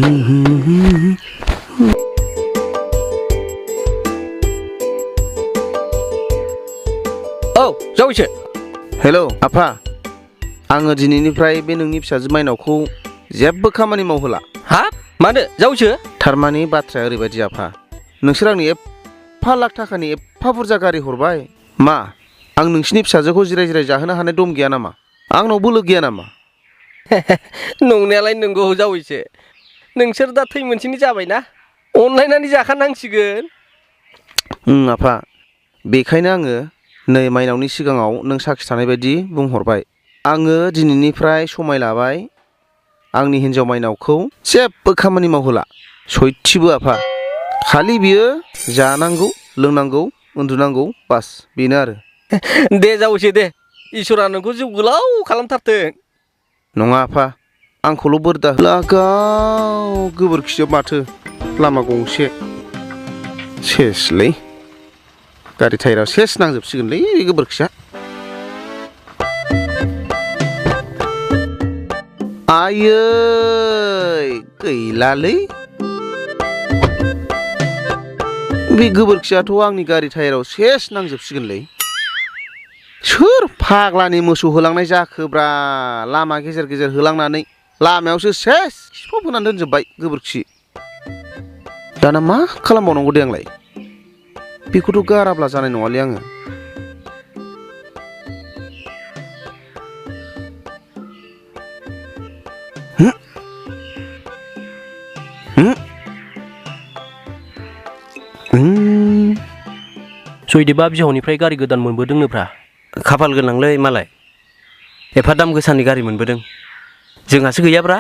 औ जावैसो हेलौ आफा आङो दिनैनिफ्राय बे नोंनि फिसाजो माइनावखौ जेबो खामानि मावहोला। हाब मानो जावैसो? थारमानि बाथ्राया ओरैबायदि आफा, नोंसोर आंनो एफा लाख थाखानि एफा बुरजा गारि हरबाय, मा आं नोंसिनि फिसाजोखौ जिराय जिराय जाहोनो हानाय दम गैया नामा? आंनाव बोलो गैया नामा? नंनायालाय नंगौ जावैसो, नोंसोर दा थै मोनसेनि जाबायना, अनलायनानै जाखानांसिगोन। आफा, बेखायनो आङो नै माइनावनि सिगाङाव नों साखि थानाय बायदि बुंहरबाय, आङो दिनैनिफ्राय समाय लाबाय आंनि हिन्जाव माइनावखौ जेबो खामानि मावहोला, सयथिबो आफा। खालि बियो जानांगौ, लोंनांगौ, उन्दुनांगौ, बास बेनो आरो। दे जावैसो दे, इसोरा नोंखौ जिउ गोलाव खालामथारथों। नङा आफा, आंखौल' बोर दा लागाव गोबोरखिजों माथो लामा गंसे सेसलै, गारि टायाराव सेस नांजोबसिगोनलै बे गोबोरखिया। आयै गैलालै, बे गोबोरखियाथ' आंनि गारि टायाराव सेस नांजोबसिगोनलै। सोर फाग्लानि मोसौ होलांनाय जाखोब्रा, लामा गेजेर गेजेर होलांनानै लामायावसो सेस खिफब होनानै दोनजोब्बाय गोबोरखि। दाना मा खालामबावनांगौ दे आंलाय? बेखौथ' गाराब्ला जानाय नङालै आङो। जयदेबा बिहावनिफ्राय गारि गोदान मोनबोदोंनोब्रा। खाफाल गोनांलै मालाय, एफा दाम गोसानि गारि मोनबोदों, जोंहासो गैयाब्रा।